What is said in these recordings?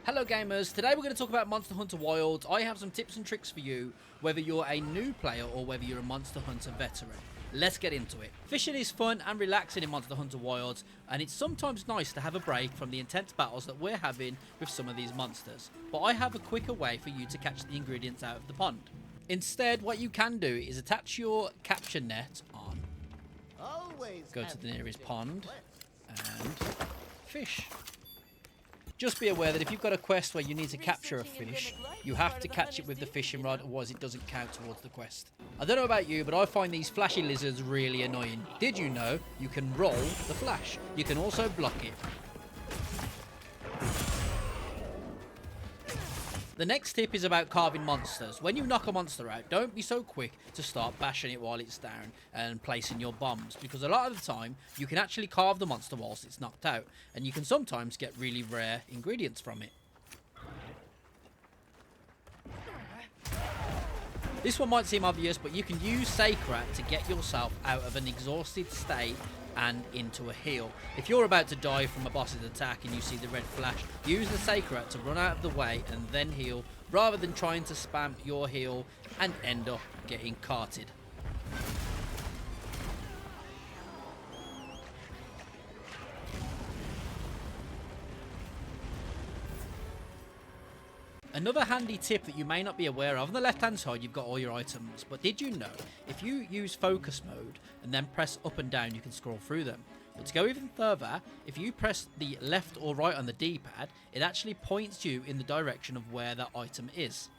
Hello gamers, today we're going to talk about Monster Hunter Wilds. I have some tips and tricks for you, whether you're a new player or whether you're a Monster Hunter veteran. Let's get into it. Fishing is fun and relaxing in Monster Hunter Wilds, and it's sometimes nice to have a break from the intense battles that we're having with some of these monsters. But I have a quicker way for you to catch the ingredients out of the pond. Instead, what you can do is attach your capture net on, go to the nearest pond, and fish. Just be aware that if you've got a quest where you need to capture a fish, you have to catch it with the fishing rod, otherwise it doesn't count towards the quest. I don't know about you, but I find these flashy lizards really annoying. Did you know you can roll the flash? You can also block it. The next tip is about carving monsters. When you knock a monster out, don't be so quick to start bashing it while it's down and placing your bombs, because a lot of the time you can actually carve the monster whilst it's knocked out, and you can sometimes get really rare ingredients from it. This one might seem obvious, but you can use Sacred to get yourself out of an exhausted state and into a heal. If you're about to die from a boss's attack and you see the red flash, use the Sacred to run out of the way and then heal, rather than trying to spam your heal and end up getting carted. Another handy tip that you may not be aware of, on the left hand side you've got all your items, but did you know if you use focus mode and then press up and down you can scroll through them? But to go even further, if you press the left or right on the D-pad, it actually points you in the direction of where that item is.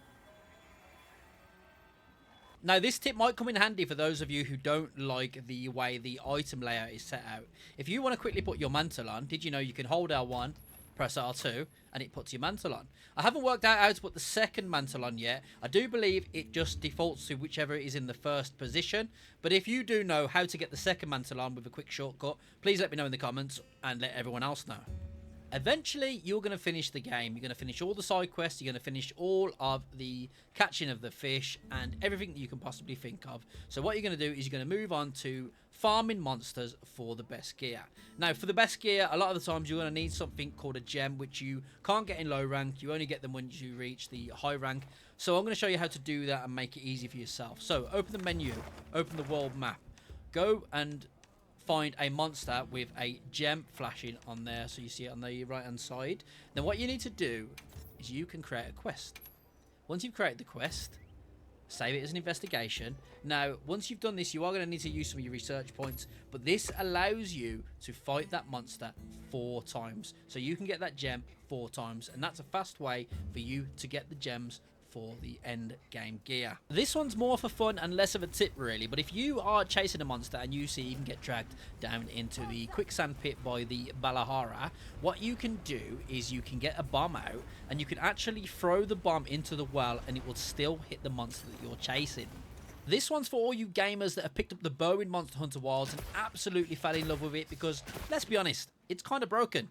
Now this tip might come in handy for those of you who don't like the way the item layout is set out. If you want to quickly put your mantle on, did you know you can hold L1, press R2, and it puts your mantle on. I haven't worked out how to put the second mantle on yet. I do believe it just defaults to whichever is in the first position, but if you do know how to get the second mantle on with a quick shortcut, please let me know in the comments and let everyone else know. Eventually, you're going to finish the game. You're going to finish all the side quests. You're going to finish all of the catching of the fish and everything that you can possibly think of. So what you're going to do is you're going to move on to farming monsters for the best gear. Now, for the best gear, a lot of the times you're going to need something called a gem, which you can't get in low rank. You only get them once you reach the high rank. So I'm going to show you how to do that and make it easy for yourself. So open the menu, open the world map, go and find a monster with a gem flashing on there, so you see it on the right hand side. Then what you need to do is you can create a quest. Once you've created the quest, save it as an investigation. Now once you've done this, you are going to need to use some of your research points, but this allows you to fight that monster 4 times, so you can get that gem 4 times, and that's a fast way for you to get the gems for the end game gear. This one's more for fun and less of a tip really, but if you are chasing a monster and you see you can get dragged down into the quicksand pit by the Balahara, what you can do is you can get a bomb out and you can actually throw the bomb into the well and it will still hit the monster that you're chasing. This one's for all you gamers that have picked up the bow in Monster Hunter Wilds and absolutely fell in love with it, because let's be honest, it's kind of broken.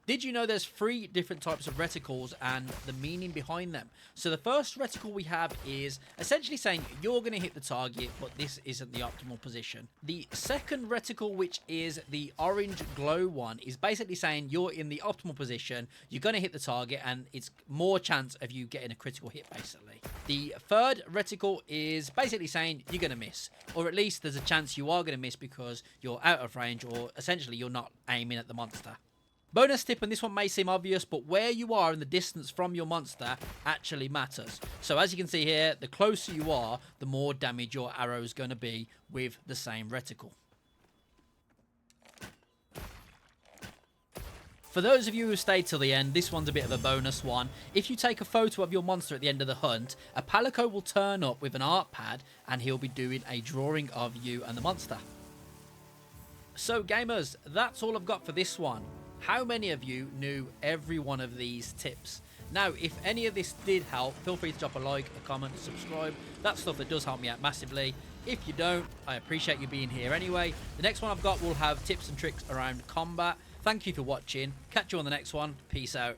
Did you know there's 3 different types of reticles and the meaning behind them? So the first reticle we have is essentially saying you're going to hit the target, but this isn't the optimal position. The second reticle, which is the orange glow one, is basically saying you're in the optimal position, you're going to hit the target, and it's more chance of you getting a critical hit basically. The third reticle is basically saying you're going to miss, or at least there's a chance you are going to miss because you're out of range, or essentially you're not aiming at the monster. Bonus tip, and this one may seem obvious, but where you are in the distance from your monster actually matters. So as you can see here, the closer you are, the more damage your arrow is going to be with the same reticle. For those of you who stayed till the end, this one's a bit of a bonus one. If you take a photo of your monster at the end of the hunt, a palico will turn up with an art pad and he'll be doing a drawing of you and the monster. So gamers, that's all I've got for this one. How many of you knew every one of these tips? Now, if any of this did help, feel free to drop a like, a comment, a subscribe. That's stuff that does help me out massively. If you don't, I appreciate you being here anyway. The next one I've got will have tips and tricks around combat. Thank you for watching. Catch you on the next one. Peace out.